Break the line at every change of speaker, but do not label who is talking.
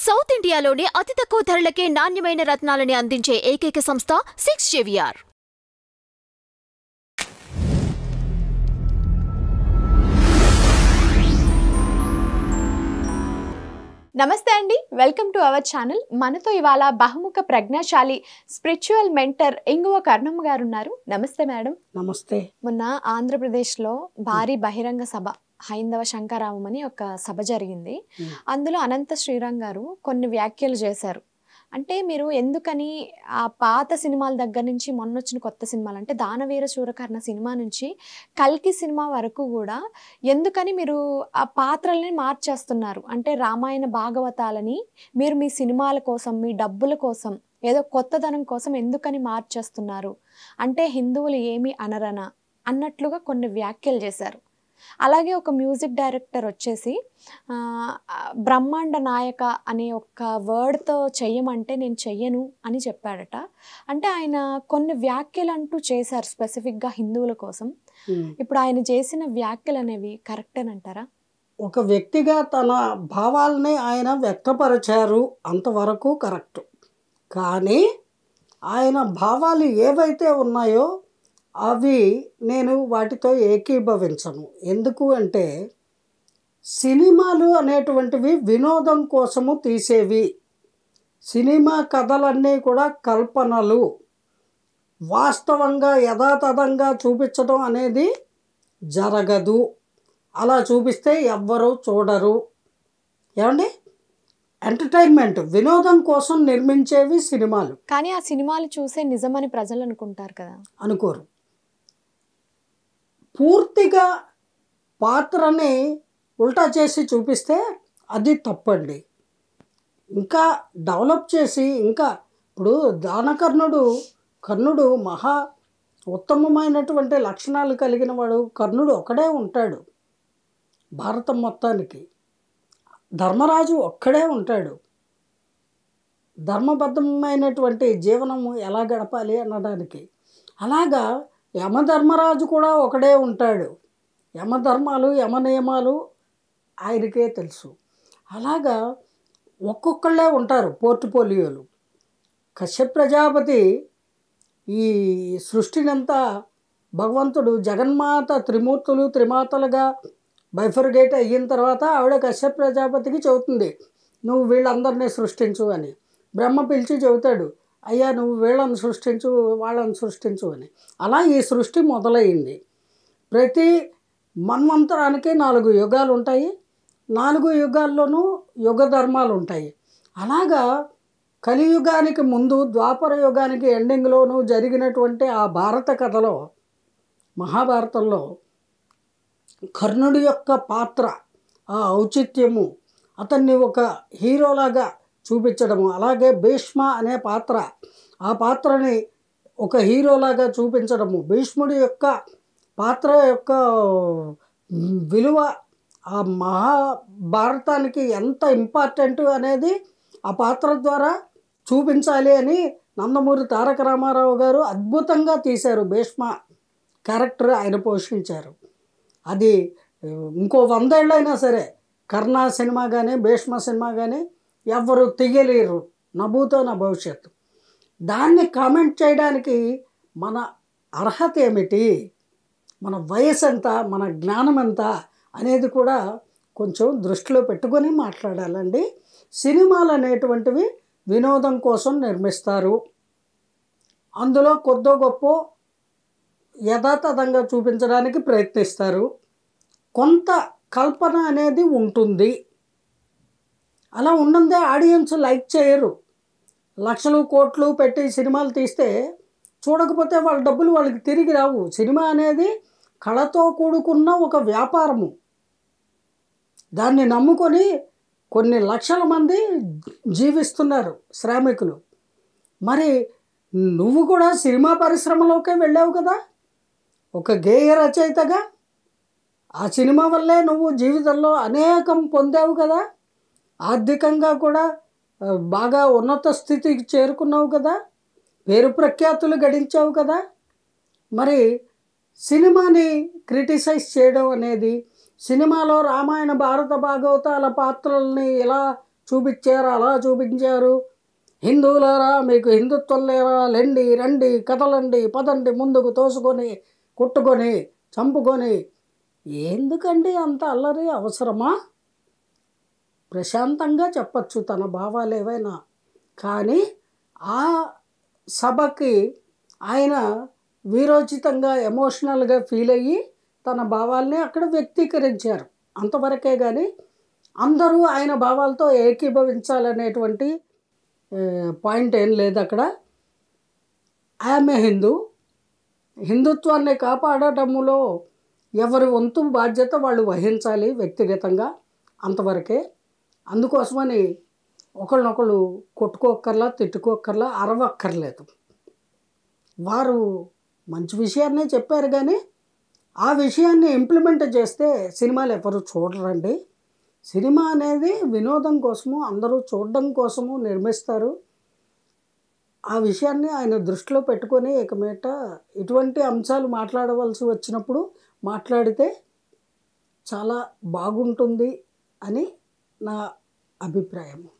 South ఇండియాలోనే అతి తక్కువ ధరలకే నాణ్యమైన రత్నాలని అందించే ఏకైక సంస్థ 6 JVR.
నమస్తే అండి, వెల్కమ్ టు అవర్ ఛానల్. మనతో ఇవాళ బహుముఖ ప్రజ్ఞాశాలి స్పిరిచువల్ మెంటర్ ఇంగువ కర్ణమ్మ గారు ఉన్నారు. నమస్తే మేడం.
నమస్తే.
మొన్న ఆంధ్రప్రదేశ్లో భారీ బహిరంగ సభ హైందవ శంకరామం అని ఒక సభ జరిగింది. అందులో అనంత శ్రీరామ్ గారు కొన్ని వ్యాఖ్యలు చేశారు. అంటే మీరు ఎందుకని ఆ పాత సినిమాల దగ్గర నుంచి మొన్న వచ్చిన కొత్త సినిమాలు అంటే దానవీర శూరకర్ణ సినిమా నుంచి కల్కి సినిమా వరకు కూడా ఎందుకని మీరు ఆ పాత్రల్ని మార్చేస్తున్నారు? అంటే రామాయణ భాగవతాలని మీరు మీ సినిమాల కోసం, మీ డబ్బుల కోసం, ఏదో కొత్తదనం కోసం ఎందుకని మార్చేస్తున్నారు? అంటే హిందువులు ఏమి అనరనా అన్నట్లుగా కొన్ని వ్యాఖ్యలు చేశారు. అలాగే ఒక మ్యూజిక్ డైరెక్టర్ వచ్చేసి బ్రహ్మాండ నాయక అనే ఒక వర్డ్తో చెయ్యమంటే నేను చెయ్యను అని చెప్పాడట. అంటే ఆయన కొన్ని వ్యాఖ్యలు అంటూ చేశారు స్పెసిఫిక్గా హిందువుల కోసం. ఇప్పుడు ఆయన చేసిన వ్యాఖ్యలు అనేవి కరెక్టేనంటారా?
ఒక వ్యక్తిగా తన భావాలని ఆయన వ్యక్తపరిచారు, అంతవరకు కరెక్ట్. కానీ ఆయన భావాలు ఏవైతే ఉన్నాయో అవి నేను వాటితో ఏకీభవించను. ఎందుకు అంటే సినిమాలు అనేటువంటివి వినోదం కోసము తీసేవి. సినిమా కథలన్నీ కూడా కల్పనలు. వాస్తవంగా యథాతథంగా చూపించడం అనేది జరగదు. అలా చూపిస్తే ఎవ్వరూ చూడరు. ఏమండి? ఎంటర్టైన్మెంట్, వినోదం కోసం నిర్మించేవి సినిమాలు.
కానీ ఆ సినిమాలు చూసే నిజమని ప్రజలు అనుకుంటారు కదా? అనుకోరు.
పూర్తిగా పాత్రని ఉల్టా చేసి చూపిస్తే అది తప్పండి. ఇంకా డెవలప్ చేసి ఇంకా ఇప్పుడు కర్ణుడు మహా ఉత్తమమైనటువంటి లక్షణాలు కలిగిన వాడు. కర్ణుడు ఒక్కడే ఉంటాడు భారతం మొత్తానికి. ధర్మరాజు ఒక్కడే ఉంటాడు. ధర్మబద్ధమైనటువంటి జీవనము ఎలా గడపాలి అనడానికి. అలాగా యమధర్మరాజు కూడా ఒకడే ఉంటాడు. యమధర్మాలు, యమనియమాలు ఆయనకే తెలుసు. అలాగా ఒక్కొక్కళ్ళే ఉంటారు పోర్ట్ఫోలియోలు. కశ్యప ప్రజాపతి ఈ సృష్టినంతా భగవంతుడు జగన్మాత త్రిమూర్తులు త్రిమాతలుగా బైఫర్గేట్ అయిన తర్వాత ఆవిడ కశ్యప ప్రజాపతికి చెబుతుంది, నువ్వు వీళ్ళందరినీ సృష్టించు అని. బ్రహ్మ పిలిచి చెబుతాడు, అయ్యా నువ్వు వీళ్ళని సృష్టించు, వాళ్ళని సృష్టించు అని. అలా ఈ సృష్టి మొదలైంది. ప్రతి మన్వంతరానికి 4 యుగాలు ఉంటాయి. 4 యుగాల్లోనూ యుగ ధర్మాలు ఉంటాయి. అలాగా కలియుగానికి ముందు ద్వాపర యుగానికి ఎండింగ్లోనూ జరిగినటువంటి ఆ భారత కథలో, మహాభారతంలో కర్ణుడి యొక్క పాత్ర, ఆ ఔచిత్యము, అతన్ని ఒక హీరోలాగా చూపించడము. అలాగే భీష్మ అనే పాత్ర, ఆ పాత్రని ఒక హీరోలాగా చూపించడము. భీష్ముడి యొక్క పాత్ర యొక్క విలువ ఆ మహాభారతానికి ఎంత ఇంపార్టెంట్ అనేది ఆ పాత్ర ద్వారా చూపించాలి అని నందమూరి తారక రామారావు గారు అద్భుతంగా తీశారు. భీష్మ క్యారెక్టర్ ఆయన పోషించారు. అది ఇంకో 100 ఏళ్ళైనా సరే కర్ణ సినిమా కానీ భీష్మ సినిమా కానీ ఎవ్వరు తీయలేరు, నభూతో నా భవిష్యత్తు. దాన్ని కామెంట్ చేయడానికి మన అర్హత ఏమిటి, మన వయసు ఎంత, మన జ్ఞానం ఎంత అనేది కూడా కొంచెం దృష్టిలో పెట్టుకొని మాట్లాడాలండి. సినిమాలు అనేటువంటివి వినోదం కోసం నిర్మిస్తారు. అందులో కొద్దో గొప్ప యథాతథంగా చూపించడానికి ప్రయత్నిస్తారు. కొంత కల్పన అనేది ఉంటుంది. అలా ఉన్నదే ఆడియన్స్ లైక్ చేయరు. లక్షలు కోట్లు పెట్టి సినిమాలు తీస్తే చూడకపోతే వాళ్ళ డబ్బులు వాళ్ళకి తిరిగి రావు. సినిమా అనేది కళతో కూడుకున్న ఒక వ్యాపారము. దాన్ని నమ్ముకొని కొన్ని లక్షల మంది జీవిస్తున్నారు శ్రామికులు. మరి నువ్వు కూడా సినిమా పరిశ్రమలోకే వెళ్ళావు కదా, ఒక గేయ రచయితగా. ఆ సినిమా వల్లే నువ్వు జీవితంలో అనేకం పొందావు కదా, ఆర్థికంగా కూడా బాగా ఉన్నత స్థితికి చేరుకున్నావు కదా, పేరు ప్రఖ్యాతులు గడించావు కదా. మరి సినిమాని క్రిటిసైజ్ చేయడం అనేది, సినిమాలో రామాయణ భారత భాగవతాల పాత్రల్ని ఎలా చూపించారు, అలా చూపించారు. హిందువులారా మీకు హిందుత్వం లేరా, లెండి రండి కదలండి పదండి ముందుకు తోసుకొని కొట్టుకొని చంపుకొని. ఎందుకండి అంత అల్లరి, అవసరమా? ప్రశాంతంగా చెప్పచ్చు తన భావాలు ఏవైనా. కానీ ఆ సభకి ఆయన వీరోచితంగా ఎమోషనల్గా ఫీల్ అయ్యి తన భావాల్ని అక్కడ వ్యక్తీకరించారు అంతవరకే. కానీ అందరూ ఆయన భావాలతో ఏకీభవించాలనేటువంటి పాయింట్ ఏం లేదు అక్కడ. ఆమె హిందుత్వాన్ని కాపాడటంలో ఎవరి వంతు బాధ్యత వాళ్ళు వహించాలి వ్యక్తిగతంగా, అంతవరకే. అందుకోసమని ఒకళ్ళనొకళ్ళు కొట్టుకోక్కర్లా, తిట్టుకోక్కర్లా, అరవక్కర్లేదు. వారు మంచి విషయాన్నే చెప్పారు, కానీ ఆ విషయాన్ని ఇంప్లిమెంట్ చేస్తే సినిమాలు ఎవరు చూడరండి. సినిమా అనేది వినోదం కోసము, అందరూ చూడడం కోసము నిర్మిస్తారు. ఆ విషయాన్ని ఆయన దృష్టిలో పెట్టుకొని ఇక మీదట ఇటువంటి అంశాలు మాట్లాడవలసి వచ్చినప్పుడు మాట్లాడితే చాలా బాగుంటుంది అని నా అభిప్రాయం.